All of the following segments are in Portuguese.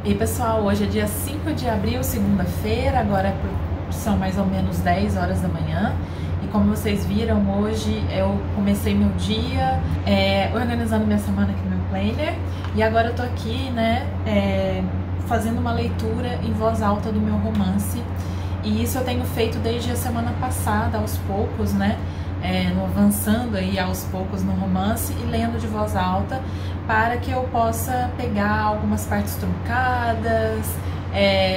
E aí, pessoal, hoje é dia 5 de abril, segunda-feira, agora são mais ou menos 10 horas da manhã. E como vocês viram, hoje eu comecei meu dia organizando minha semana aqui no meu planner. E agora eu tô aqui, né, fazendo uma leitura em voz alta do meu romance. E isso eu tenho feito desde a semana passada, aos poucos, né, avançando aí aos poucos no romance e lendo de voz alta, para que eu possa pegar algumas partes truncadas,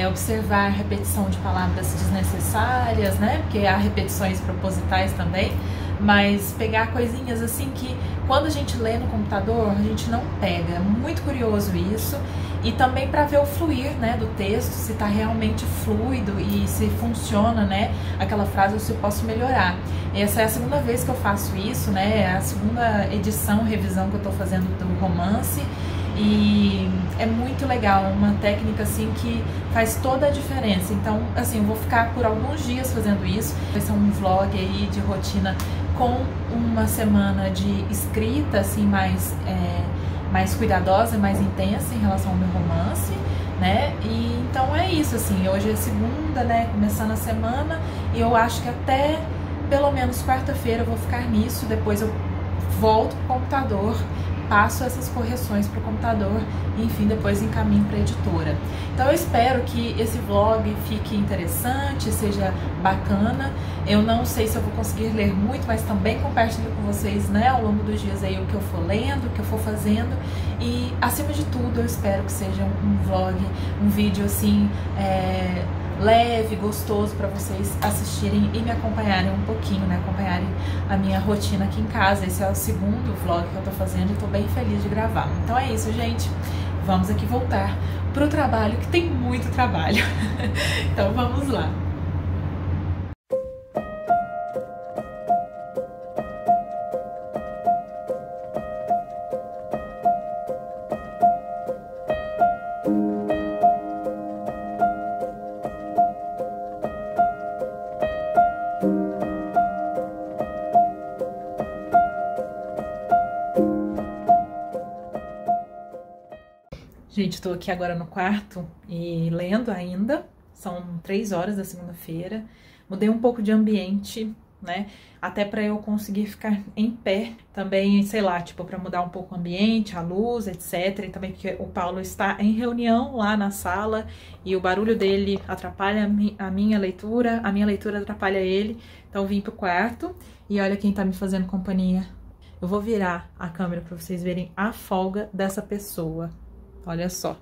observar a repetição de palavras desnecessárias, né, porque há repetições propositais também, mas pegar coisinhas assim que quando a gente lê no computador a gente não pega. É muito curioso isso. E também para ver o fluir, né, do texto, se está realmente fluido e se funciona, né, aquela frase, ou se eu posso melhorar. Essa é a segunda vez que eu faço isso, né, é a segunda edição, revisão que eu estou fazendo do romance. E é muito legal, uma técnica assim que faz toda a diferença. Então, assim, eu vou ficar por alguns dias fazendo isso. Vai ser um vlog aí de rotina com uma semana de escrita, assim, mais cuidadosa, mais intensa em relação ao meu romance, né? E então é isso, assim, hoje é segunda, né, começando a semana, e eu acho que até pelo menos quarta-feira eu vou ficar nisso. Depois eu volto pro computador, passo essas correções para o computador e, enfim, depois encaminho para a editora. Então eu espero que esse vlog fique interessante, seja bacana. Eu não sei se eu vou conseguir ler muito, mas também compartilho com vocês, né, ao longo dos dias aí o que eu for lendo, o que eu for fazendo. E, acima de tudo, eu espero que seja um vlog, um vídeo assim, leve, gostoso, para vocês assistirem e me acompanharem um pouquinho, né, acompanharem a minha rotina aqui em casa. Esse é o segundo vlog que eu tô fazendo e tô bem feliz de gravar. Então é isso, gente, vamos aqui voltar pro trabalho, que tem muito trabalho. Então vamos lá. Gente, estou aqui agora no quarto e lendo ainda. São 3 horas da segunda-feira. Mudei um pouco de ambiente, né? Até para eu conseguir ficar em pé. Também, sei lá, tipo, para mudar um pouco o ambiente, a luz, etc. E também porque o Paulo está em reunião lá na sala e o barulho dele atrapalha a minha leitura atrapalha ele. Então vim pro quarto e olha quem tá me fazendo companhia. Eu vou virar a câmera para vocês verem a folga dessa pessoa. Olha só.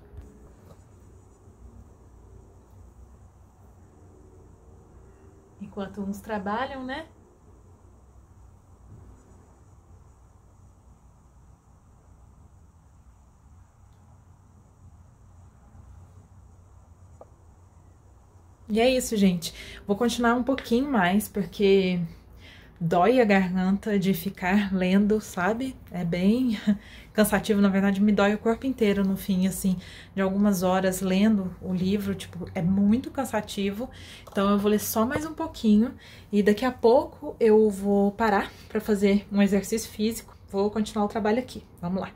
Enquanto uns trabalham, né? E é isso, gente. Vou continuar um pouquinho mais, porque dói a garganta de ficar lendo, sabe? É bem cansativo, na verdade me dói o corpo inteiro no fim, assim, de algumas horas lendo o livro, tipo, é muito cansativo. Então eu vou ler só mais um pouquinho e daqui a pouco eu vou parar pra fazer um exercício físico, vou continuar o trabalho aqui. Vamos lá.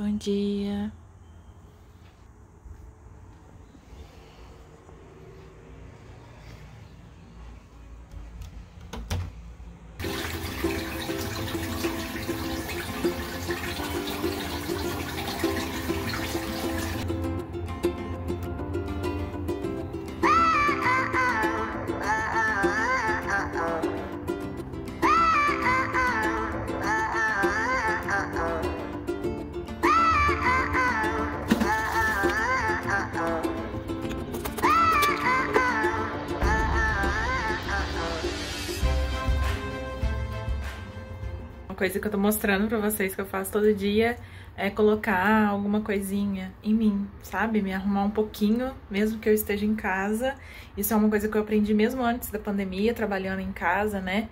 Bom dia. Uma coisa que eu tô mostrando pra vocês que eu faço todo dia é colocar alguma coisinha em mim, sabe? Me arrumar um pouquinho, mesmo que eu esteja em casa. Isso é uma coisa que eu aprendi mesmo antes da pandemia, trabalhando em casa, né?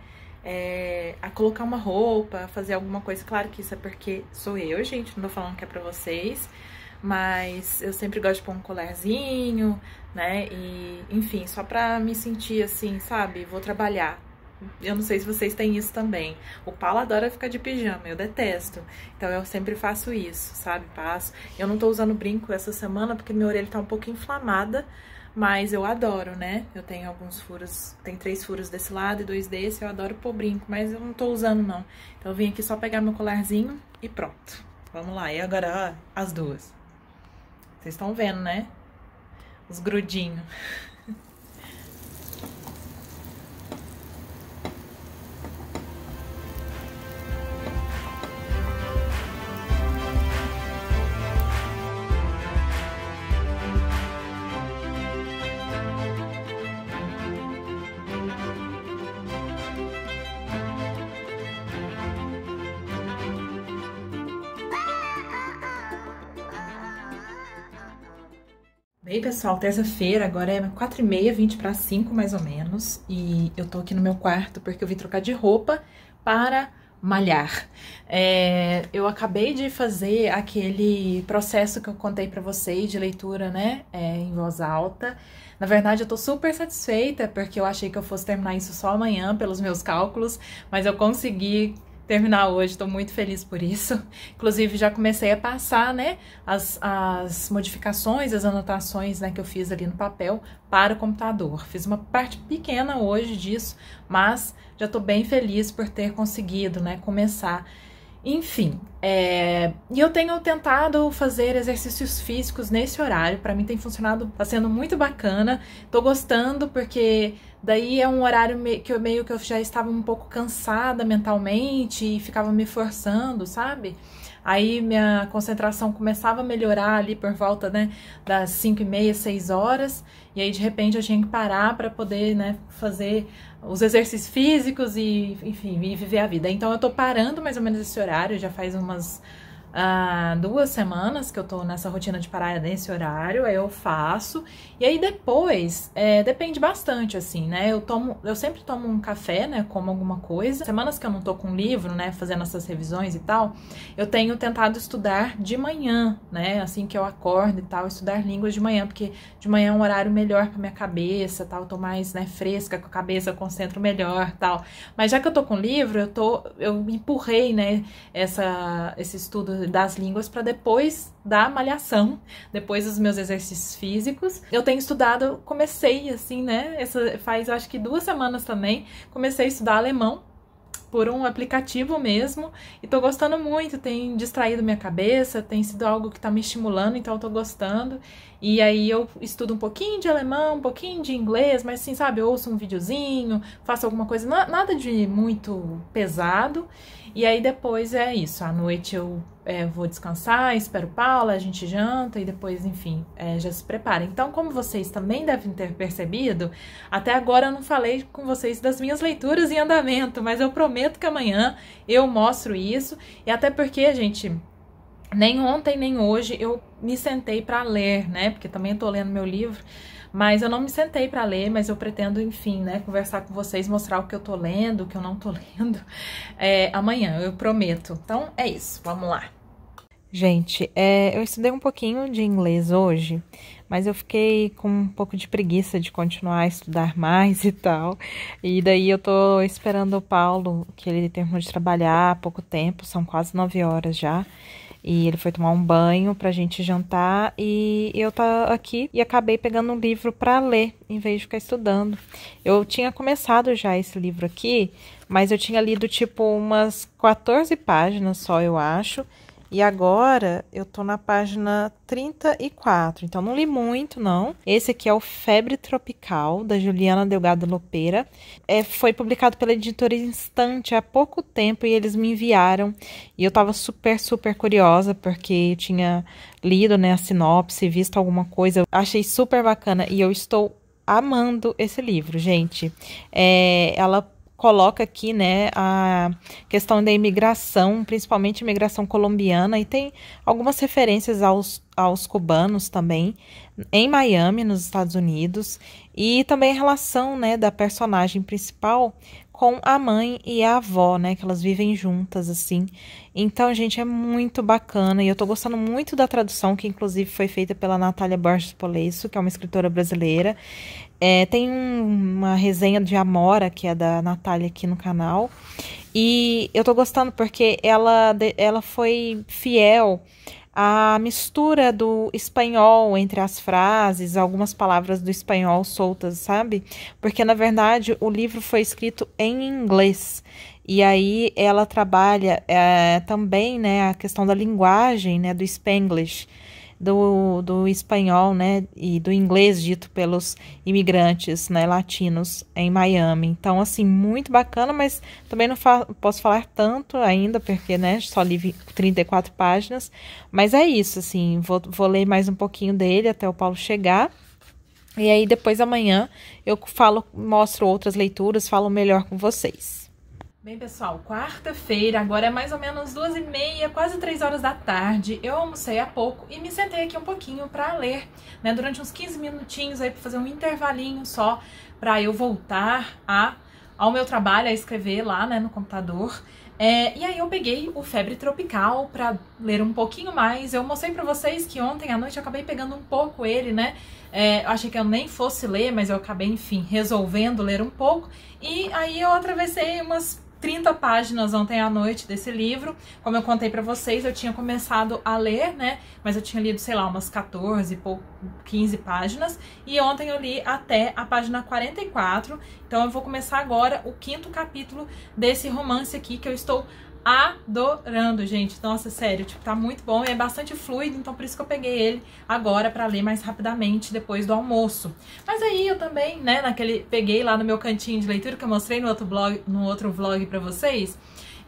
A colocar uma roupa, fazer alguma coisa. Claro que isso é porque sou eu, gente, não tô falando que é pra vocês. Mas eu sempre gosto de pôr um colarzinho, né? E, enfim, só pra me sentir assim, sabe? Vou trabalhar. Eu não sei se vocês têm isso também. O Paulo adora ficar de pijama, eu detesto. Então eu sempre faço isso, sabe? Passo. Eu não tô usando brinco essa semana porque minha orelha tá um pouco inflamada, mas eu adoro, né? Eu tenho alguns furos, tem 3 furos desse lado e 2 desse, eu adoro pôr brinco, mas eu não tô usando não. Então eu vim aqui só pegar meu colarzinho e pronto. Vamos lá, e agora ó, as duas. Vocês estão vendo, né? Os grudinhos. Bem, pessoal, terça-feira, agora é 4h30, 20 para 5 mais ou menos, e eu tô aqui no meu quarto porque eu vim trocar de roupa para malhar. Eu acabei de fazer aquele processo que eu contei pra vocês de leitura, né, em voz alta. Na verdade, eu tô super satisfeita porque eu achei que eu fosse terminar isso só amanhã pelos meus cálculos, mas eu consegui terminar hoje, tô muito feliz por isso. Inclusive, já comecei a passar, né, as modificações, as anotações, né, que eu fiz ali no papel para o computador. Fiz uma parte pequena hoje disso, mas já tô bem feliz por ter conseguido, né, começar. Enfim, e eu tenho tentado fazer exercícios físicos nesse horário, pra mim tem funcionado, tá sendo muito bacana, tô gostando porque daí é um horário que eu já estava um pouco cansada mentalmente e ficava me forçando, sabe? Aí minha concentração começava a melhorar ali por volta, né, das 5h30, 6 horas, e aí de repente eu tinha que parar para poder, né, fazer os exercícios físicos e, enfim, e viver a vida. Então eu tô parando mais ou menos esse horário, já faz umas 2 semanas que eu tô nessa rotina de parar nesse horário, aí eu faço, e aí depois, depende bastante, assim, né, eu sempre tomo um café, né, como alguma coisa. Semanas que eu não tô com livro, né, fazendo essas revisões e tal, eu tenho tentado estudar de manhã, né, assim que eu acordo e tal, estudar línguas de manhã, porque de manhã é um horário melhor pra minha cabeça, tal, eu tô mais, né, fresca com a cabeça, eu concentro melhor, tal. Mas já que eu tô com livro, eu empurrei, né, esse estudo das línguas para depois da malhação, depois dos meus exercícios físicos. Eu tenho estudado, comecei assim, né, faz acho que 2 semanas também, comecei a estudar alemão por um aplicativo mesmo, e tô gostando muito, tem distraído minha cabeça, tem sido algo que tá me estimulando, então eu tô gostando. E aí eu estudo um pouquinho de alemão, um pouquinho de inglês, mas assim, sabe, eu ouço um videozinho, faço alguma coisa, nada de muito pesado. E aí depois é isso, à noite eu vou descansar, espero Paula, a gente janta e depois, enfim, já se prepara. Então, como vocês também devem ter percebido, até agora eu não falei com vocês das minhas leituras em andamento, mas eu prometo que amanhã eu mostro isso, e até porque, gente, nem ontem nem hoje eu me sentei para ler, né, porque também eu tô lendo meu livro, mas eu não me sentei para ler, mas eu pretendo, enfim, né, conversar com vocês, mostrar o que eu tô lendo, o que eu não tô lendo, amanhã, eu prometo. Então, é isso, vamos lá. Gente, eu estudei um pouquinho de inglês hoje, mas eu fiquei com um pouco de preguiça de continuar a estudar mais e tal. E daí eu tô esperando o Paulo, que ele terminou de trabalhar há pouco tempo, são quase 9 horas já. E ele foi tomar um banho pra gente jantar e eu tava aqui e acabei pegando um livro pra ler, em vez de ficar estudando. Eu tinha começado já esse livro aqui, mas eu tinha lido tipo umas 14 páginas só, eu acho. E agora eu tô na página 34, então não li muito, não. Esse aqui é o Febre Tropical, da Juliana Delgado Lopera. Foi publicado pela editora Instante há pouco tempo e eles me enviaram. E eu tava super, super curiosa, porque eu tinha lido, né, a sinopse, visto alguma coisa. Achei super bacana e eu estou amando esse livro, gente. Ela coloca aqui, né, a questão da imigração, principalmente imigração colombiana, e tem algumas referências aos cubanos também, em Miami, nos Estados Unidos, e também a relação, né, da personagem principal com a mãe e a avó, né, que elas vivem juntas, assim. Então, gente, é muito bacana, e eu tô gostando muito da tradução, que inclusive foi feita pela Natália Borges Polesso, que é uma escritora brasileira. Tem uma resenha de Amora, que é da Natália aqui no canal, e eu tô gostando porque ela foi fiel à mistura do espanhol entre as frases, algumas palavras do espanhol soltas, sabe? Porque, na verdade, o livro foi escrito em inglês, e aí ela trabalha também, né, a questão da linguagem, né, do Spanglish, do espanhol, né, e do inglês dito pelos imigrantes, né, latinos em Miami. Então, assim, muito bacana, mas também não posso falar tanto ainda, porque, né, só li 34 páginas, mas é isso, assim, vou ler mais um pouquinho dele até o Paulo chegar. E aí, depois amanhã, eu mostro outras leituras, falo melhor com vocês. Bem, pessoal, quarta-feira, agora é mais ou menos 2h30, quase 3 horas da tarde. Eu almocei há pouco e me sentei aqui um pouquinho para ler, né? Durante uns 15 minutinhos aí para fazer um intervalinho só para eu voltar ao meu trabalho, a escrever lá, né, no computador. E aí eu peguei o Febre Tropical para ler um pouquinho mais. Eu mostrei para vocês que ontem à noite eu acabei pegando um pouco ele, né? Eu achei que eu nem fosse ler, mas eu acabei, enfim, resolvendo ler um pouco. E aí eu atravessei umas 30 páginas ontem à noite desse livro. Como eu contei pra vocês, eu tinha começado a ler, né? Mas eu tinha lido, sei lá, umas 14, 15 páginas. E ontem eu li até a página 44. Então eu vou começar agora o 5º capítulo desse romance aqui que eu estou adorando, gente. Nossa, sério, tipo, tá muito bom e é bastante fluido, então por isso que eu peguei ele agora pra ler mais rapidamente depois do almoço. Mas aí eu também, né, peguei lá no meu cantinho de leitura que eu mostrei no outro vlog pra vocês,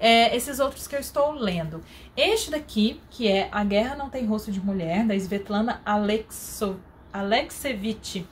esses outros que eu estou lendo. Este daqui, que é A Guerra Não Tem Rosto de Mulher, da Svetlana Alexievich.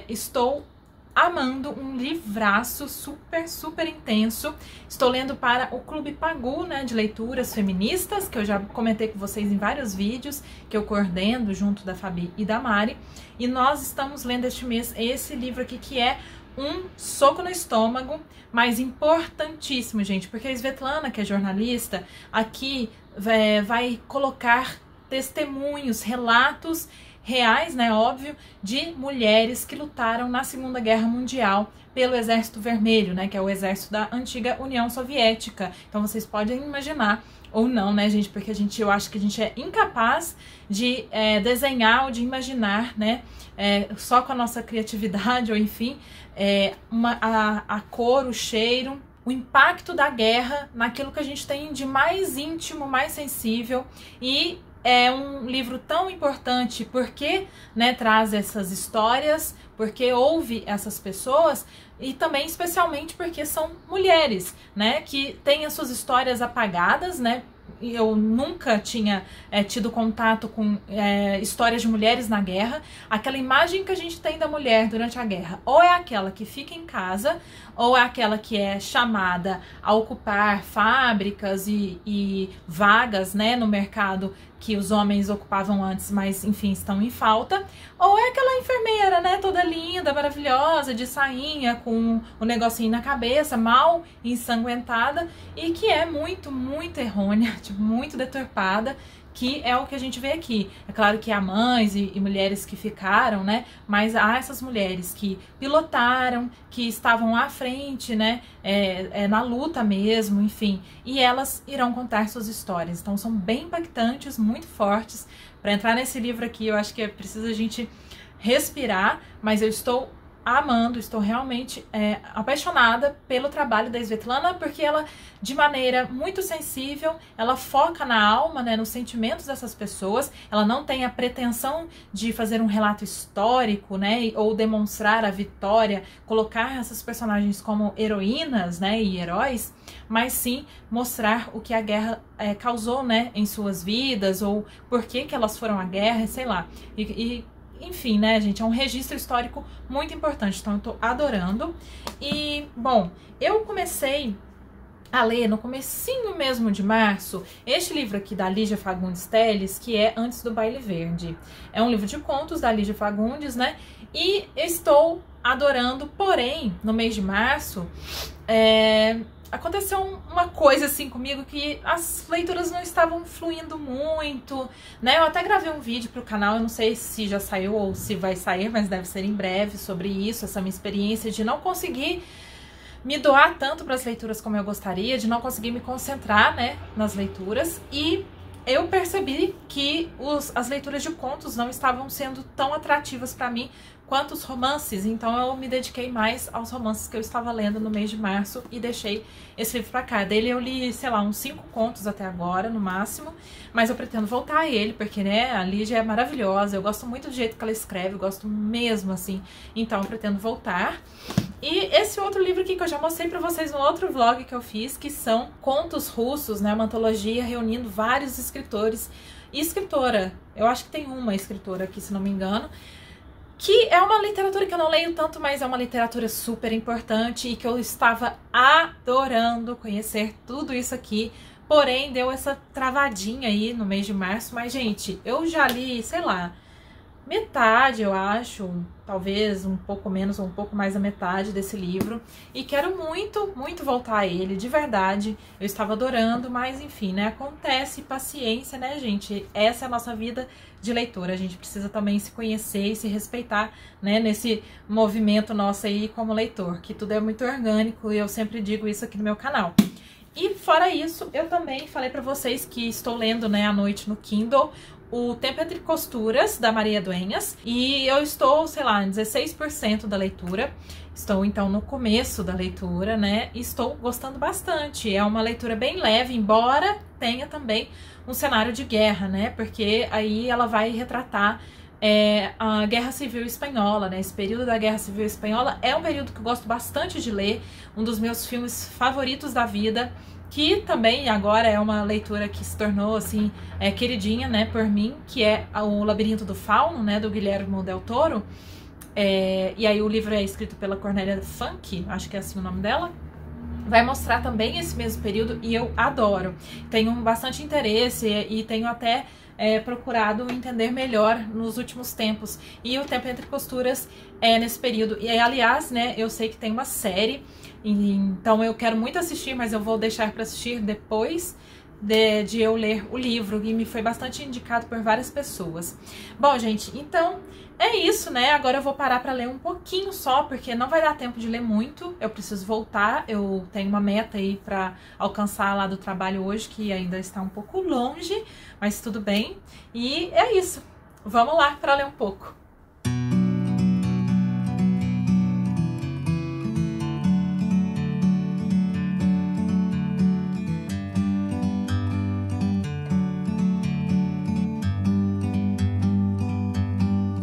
Estou amando, um livraço super, super intenso. Estou lendo para o Clube Pagu, né, de leituras feministas, que eu já comentei com vocês em vários vídeos, que eu coordeno junto da Fabi e da Mari. E nós estamos lendo este mês esse livro aqui, que é um soco no estômago, mas importantíssimo, gente, porque a Svetlana, que é jornalista, aqui vai colocar testemunhos, relatos reais, né, óbvio, de mulheres que lutaram na Segunda Guerra Mundial pelo Exército Vermelho, né, que é o exército da antiga União Soviética. Então vocês podem imaginar, ou não, né, gente, porque eu acho que a gente é incapaz de desenhar ou de imaginar, né, só com a nossa criatividade, ou enfim, a cor, o cheiro, o impacto da guerra naquilo que a gente tem de mais íntimo, mais sensível. E é um livro tão importante porque, né, traz essas histórias, porque ouve essas pessoas e também especialmente porque são mulheres, né, que têm as suas histórias apagadas, né. Eu nunca tinha tido contato com histórias de mulheres na guerra. Aquela imagem que a gente tem da mulher durante a guerra, ou é aquela que fica em casa, ou é aquela que é chamada a ocupar fábricas e vagas, né, no mercado que os homens ocupavam antes, mas enfim, estão em falta, ou é aquela enfermeira, né, toda linda, maravilhosa, de sainha, com o negocinho na cabeça, mal ensanguentada, e que é muito, muito errônea, tipo, muito deturpada, que é o que a gente vê aqui. É claro que há mães e mulheres que ficaram, né? Mas há essas mulheres que pilotaram, que estavam à frente, né? Na luta mesmo, enfim. E elas irão contar suas histórias. Então são bem impactantes, muito fortes. Para entrar nesse livro aqui, eu acho que é preciso a gente respirar, mas eu estou amando, estou realmente apaixonada pelo trabalho da Svetlana, porque ela, de maneira muito sensível, ela foca na alma, né, nos sentimentos dessas pessoas. Ela não tem a pretensão de fazer um relato histórico, né, ou demonstrar a vitória, colocar essas personagens como heroínas, né, e heróis, mas sim mostrar o que a guerra causou, né, em suas vidas, ou por que elas foram à guerra, sei lá. Enfim, né, gente, é um registro histórico muito importante, então eu tô adorando. E, bom, eu comecei a ler no comecinho mesmo de março este livro aqui da Lígia Fagundes Telles, que é Antes do Baile Verde. É um livro de contos da Lígia Fagundes, né, e estou adorando, porém, no mês de março, aconteceu uma coisa assim comigo, que as leituras não estavam fluindo muito, né? Eu até gravei um vídeo pro canal, eu não sei se já saiu ou se vai sair, mas deve ser em breve, sobre isso, essa minha experiência de não conseguir me doar tanto para as leituras como eu gostaria, de não conseguir me concentrar, né, nas leituras. E eu percebi que as leituras de contos não estavam sendo tão atrativas para mim quanto os romances, então eu me dediquei mais aos romances que eu estava lendo no mês de março e deixei esse livro pra cá. Dele eu li, sei lá, uns 5 contos até agora, no máximo, mas eu pretendo voltar a ele, porque, né, a Lígia é maravilhosa, eu gosto muito do jeito que ela escreve, eu gosto mesmo, assim, então eu pretendo voltar. E esse outro livro aqui que eu já mostrei pra vocês no outro vlog que eu fiz, que são Contos Russos, né, uma antologia reunindo vários escritores e escritora, eu acho que tem uma escritora aqui, se não me engano, que é uma literatura que eu não leio tanto, mas é uma literatura super importante e que eu estava adorando conhecer tudo isso aqui. Porém, deu essa travadinha aí no mês de março. Mas, gente, eu já li, sei lá, metade, eu acho, talvez um pouco menos ou um pouco mais da metade desse livro. E quero muito, muito voltar a ele, de verdade. Eu estava adorando, mas enfim, né? Acontece, paciência, né, gente? Essa é a nossa vida de leitora. A gente precisa também se conhecer e se respeitar, né? Nesse movimento nosso aí como leitor, que tudo é muito orgânico e eu sempre digo isso aqui no meu canal. E fora isso, eu também falei pra vocês que estou lendo, né, à noite no Kindle, O Tempo Entre Costuras, da Maria Dueñas, e eu estou, sei lá, em 16% da leitura. Estou, então, no começo da leitura, né, e estou gostando bastante. É uma leitura bem leve, embora tenha também um cenário de guerra, né, porque aí ela vai retratar a Guerra Civil Espanhola, né? Esse período da Guerra Civil Espanhola é um período que eu gosto bastante de ler, um dos meus filmes favoritos da vida, que também agora é uma leitura que se tornou, assim, queridinha, né, por mim, que é O Labirinto do Fauno, né, do Guillermo del Toro. E aí o livro é escrito pela Cornélia Funke, acho que é assim o nome dela. Vai mostrar também esse mesmo período e eu adoro. Tenho bastante interesse e tenho até procurado entender melhor nos últimos tempos. E O Tempo Entre Costuras é nesse período. E aliás, né, eu sei que tem uma série, então eu quero muito assistir, mas eu vou deixar para assistir depois de eu ler o livro, e me foi bastante indicado por várias pessoas. Bom, gente, então é isso, né? Agora eu vou parar para ler um pouquinho só, porque não vai dar tempo de ler muito. Eu preciso voltar, eu tenho uma meta aí para alcançar lá do trabalho hoje, que ainda está um pouco longe, mas tudo bem. E é isso. Vamos lá para ler um pouco.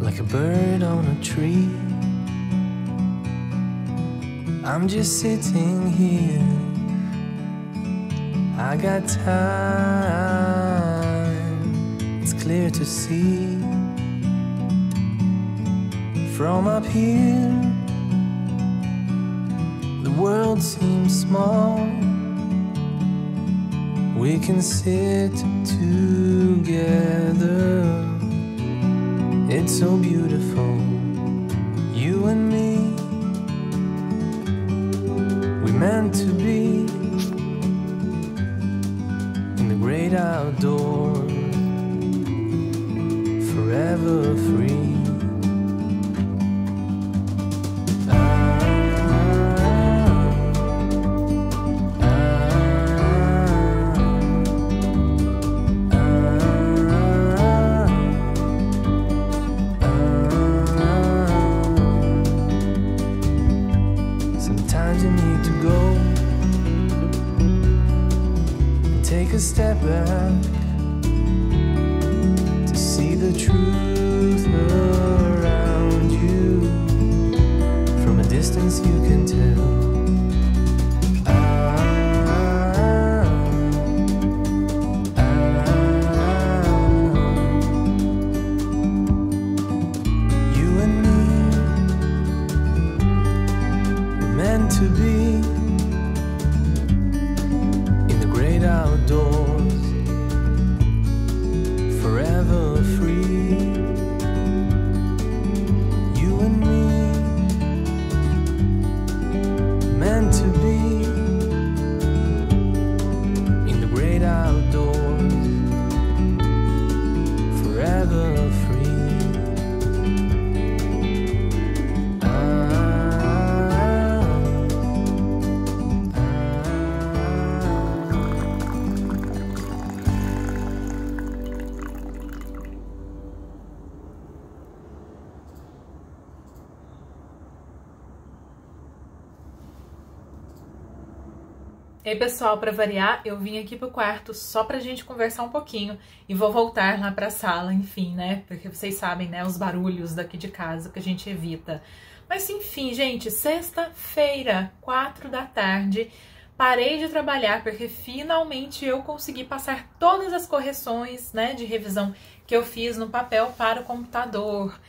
Like a bird on a tree, I'm just sitting here. I got time, it's clear to see. From up here, the world seems small. We can sit together. It's so beautiful, you and me. We meant to be in the great outdoors. a step back to see the truth around you. From a distance you can tell. To be in the great outdoors, forever free. You and me, meant to be in the great outdoors, forever free. E aí, pessoal, para variar, eu vim aqui pro quarto só pra gente conversar um pouquinho e vou voltar lá pra sala, enfim, né? Porque vocês sabem, né, os barulhos daqui de casa que a gente evita. Mas enfim, gente, sexta-feira, 4 da tarde, parei de trabalhar porque finalmente eu consegui passar todas as correções, né, de revisão que eu fiz no papel para o computador.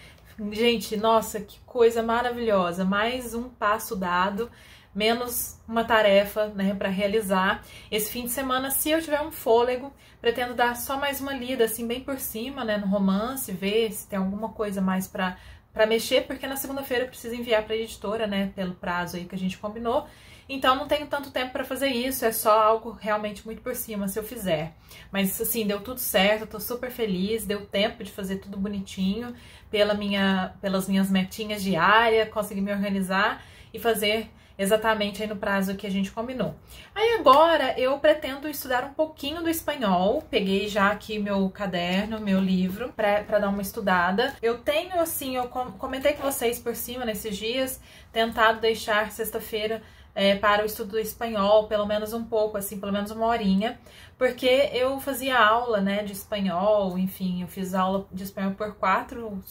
Gente, nossa, que coisa maravilhosa! Mais um passo dado, menos uma tarefa, né, para realizar. Esse fim de semana, se eu tiver um fôlego, pretendo dar só mais uma lida, assim, bem por cima, né, no romance, ver se tem alguma coisa mais para mexer, porque na segunda-feira eu preciso enviar para a editora, né, pelo prazo aí que a gente combinou. Então não tenho tanto tempo para fazer isso, é só algo realmente muito por cima se eu fizer. Mas assim, deu tudo certo, eu tô super feliz, deu tempo de fazer tudo bonitinho, pelas minhas metinhas diárias, consegui me organizar e fazer exatamente aí no prazo que a gente combinou. Aí agora eu pretendo estudar um pouquinho do espanhol. Peguei já aqui meu caderno, meu livro, pra dar uma estudada. Eu tenho, assim, eu comentei com vocês por cima nesses dias, tentado deixar sexta-feira para o estudo do espanhol, pelo menos um pouco, assim, pelo menos uma horinha, porque eu fazia aula, né, de espanhol, enfim, eu fiz aula de espanhol por 4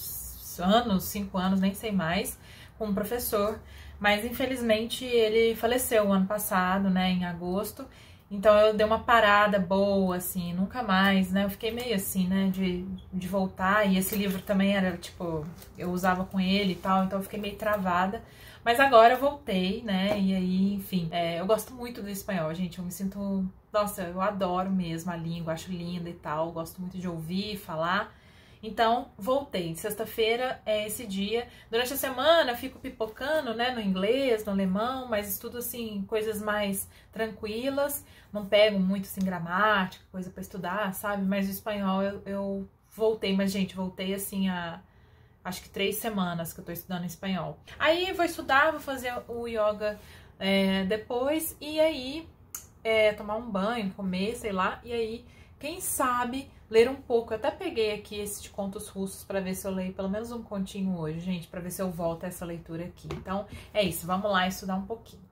anos, 5 anos, nem sei mais, com um professor. Mas, infelizmente, ele faleceu o ano passado, né, em agosto. Então, eu dei uma parada boa, assim, nunca mais, né? Eu fiquei meio assim, né, de voltar. E esse livro também era, tipo, eu usava com ele e tal, então eu fiquei meio travada. Mas agora eu voltei, né, e aí, enfim, eu gosto muito do espanhol, gente. Eu me sinto... Nossa, eu adoro mesmo a língua, acho linda e tal. Gosto muito de ouvir, falar. Então, voltei. Sexta-feira é esse dia. Durante a semana eu fico pipocando, né, no inglês, no alemão, mas estudo, assim, coisas mais tranquilas. Não pego muito, assim, gramática, coisa pra estudar, sabe? Mas o espanhol eu voltei. Mas, gente, voltei, assim, acho que 3 semanas que eu tô estudando espanhol. Aí, vou estudar, vou fazer o yoga depois. E aí, tomar um banho, comer, sei lá. E aí, quem sabe... ler um pouco. Eu até peguei aqui esse de contos russos para ver se eu leio pelo menos um continho hoje, gente, para ver se eu volto a essa leitura aqui. Então, é isso. Vamos lá estudar um pouquinho.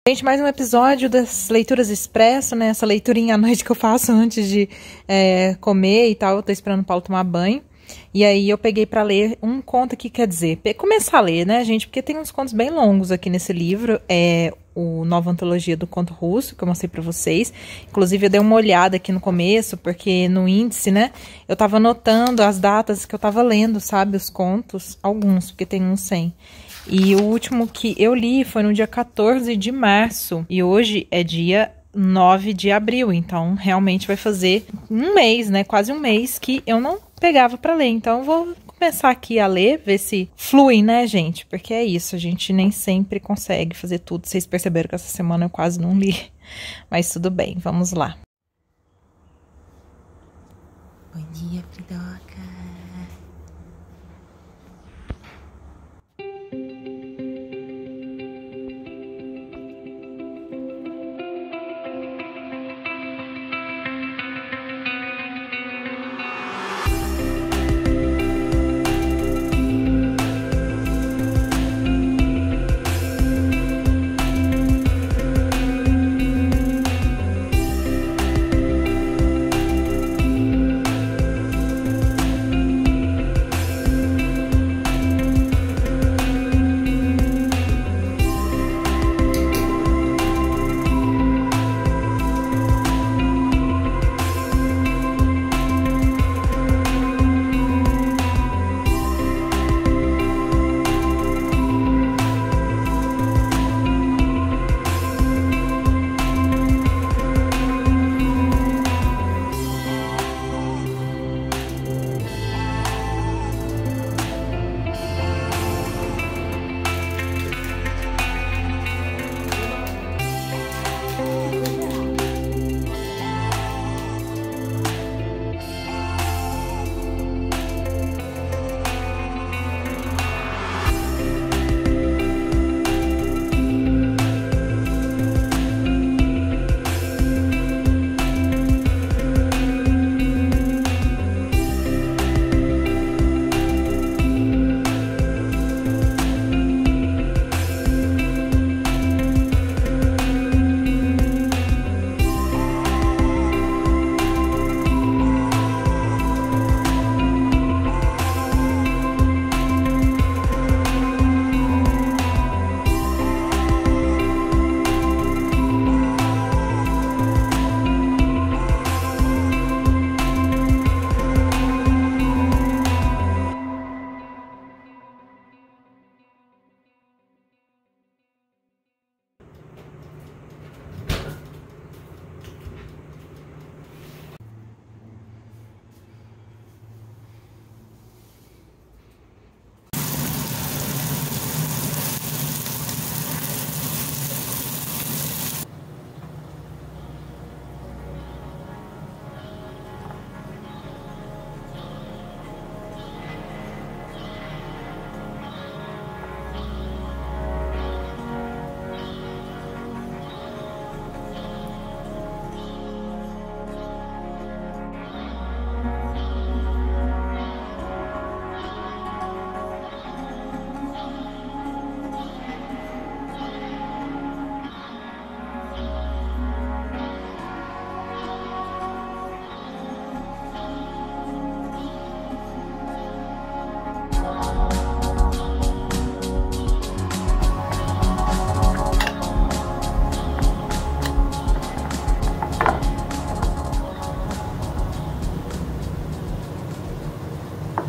Gente, mais um episódio das leituras expresso, né? Essa leiturinha à noite que eu faço antes de comer e tal. Eu tô esperando o Paulo tomar banho. E aí eu peguei pra ler um conto aqui, quer dizer, começar a ler, né, gente? Porque tem uns contos bem longos aqui nesse livro. É o Nova Antologia do Conto Russo, que eu mostrei pra vocês. Inclusive, eu dei uma olhada aqui no começo, porque no índice, né, eu tava anotando as datas que eu tava lendo, sabe? Os contos, alguns, porque tem uns 100. E o último que eu li foi no dia 14 de março. E hoje é dia 9 de abril, então realmente vai fazer um mês, né? Quase um mês que eu não pegava pra ler, então eu vou começar aqui a ler, ver se flui, né, gente? Porque é isso, a gente nem sempre consegue fazer tudo. Vocês perceberam que essa semana eu quase não li, mas tudo bem, vamos lá. Bom dia, Fridoca.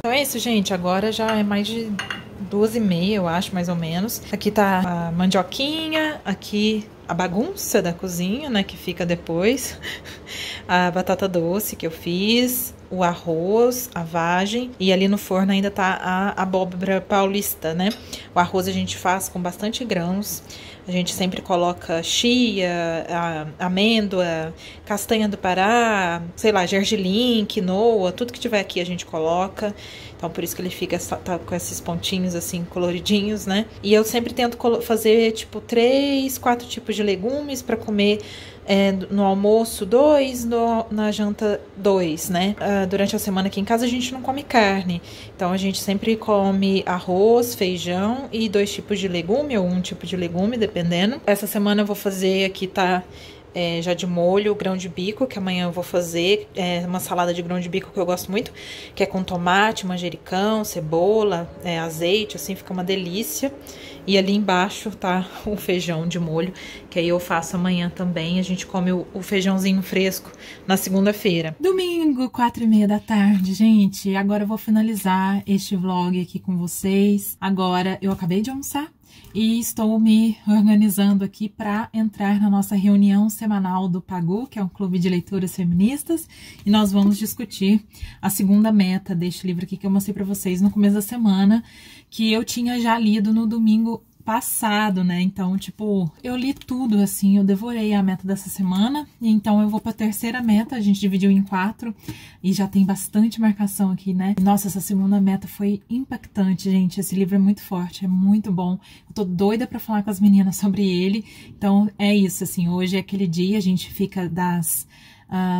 Então é isso, gente. Agora já é mais de 2h30, eu acho, mais ou menos. Aqui tá a mandioquinha, aqui a bagunça da cozinha, né, que fica depois. A batata doce que eu fiz, o arroz, a vagem, e ali no forno ainda tá a abóbora paulista, né? O arroz a gente faz com bastante grãos. A gente sempre coloca chia, amêndoa, castanha do Pará, sei lá, gergelim, quinoa, tudo que tiver aqui a gente coloca. Então, por isso que ele fica tá com esses pontinhos, assim, coloridinhos, né? E eu sempre tento fazer, tipo, 3, 4 tipos de legumes para comer no almoço 2, na janta 2, né? Durante a semana aqui em casa a gente não come carne. Então, a gente sempre come arroz, feijão e 2 tipos de legume, ou 1 tipo de legume, dependendo. Essa semana eu vou fazer aqui, tá... já de molho, grão de bico, que amanhã eu vou fazer, uma salada de grão de bico que eu gosto muito, que é com tomate, manjericão, cebola, azeite, assim, fica uma delícia. E ali embaixo tá o feijão de molho, que aí eu faço amanhã também. A gente come o feijãozinho fresco na segunda-feira. Domingo, 4h30 da tarde, gente. Agora eu vou finalizar este vlog aqui com vocês. Agora eu acabei de almoçar. e estou me organizando aqui para entrar na nossa reunião semanal do PAGU, que é um clube de leituras feministas, e nós vamos discutir a segunda meta deste livro aqui que eu mostrei para vocês no começo da semana, que eu tinha já lido no domingo passado, né? Então, tipo, eu li tudo, assim, eu devorei a meta dessa semana, e então eu vou pra terceira meta, a gente dividiu em 4, e já tem bastante marcação aqui, né? Nossa, essa segunda meta foi impactante, gente, esse livro é muito forte, é muito bom, eu tô doida pra falar com as meninas sobre ele, então é isso, assim, hoje é aquele dia, a gente fica das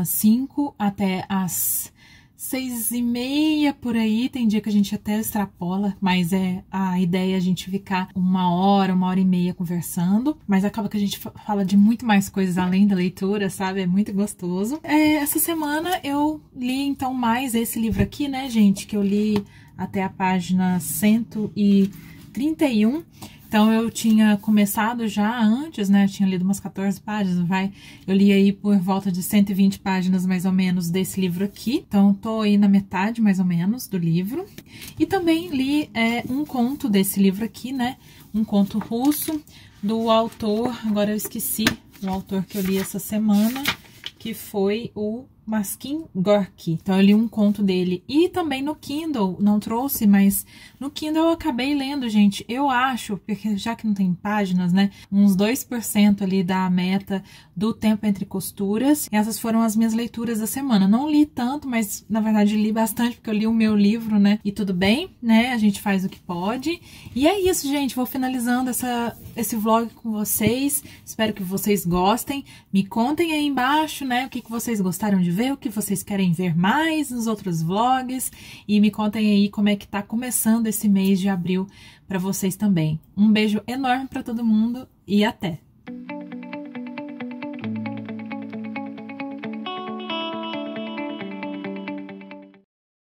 5 até as 6h30 por aí, tem dia que a gente até extrapola, mas a ideia é a gente ficar 1h e meia conversando, mas acaba que a gente fala de muito mais coisas além da leitura, sabe? É muito gostoso. Essa semana eu li então mais esse livro aqui, né, gente, que eu li até a página 131. Então, eu tinha começado já antes, né, eu tinha lido umas 14 páginas, eu li aí por volta de 120 páginas, mais ou menos, desse livro aqui. Então, tô aí na metade, mais ou menos, do livro. E também li um conto desse livro aqui, né, um conto russo, do autor, agora eu esqueci o autor que eu li essa semana, que foi o Maskin Gorky. Então, eu li um conto dele. E também no Kindle, não trouxe, mas no Kindle eu acabei lendo, gente. Eu acho, porque já que não tem páginas, né, uns 2% ali da meta do Tempo Entre Costuras. E essas foram as minhas leituras da semana. Não li tanto, mas na verdade li bastante, porque eu li o meu livro, né, e tudo bem, né, a gente faz o que pode. E é isso, gente, vou finalizando esse vlog com vocês. Espero que vocês gostem. Me contem aí embaixo, né, o que vocês gostaram de ver, o que vocês querem ver mais nos outros vlogs, e me contem aí como é que tá começando esse mês de abril para vocês também. Um beijo enorme para todo mundo e até!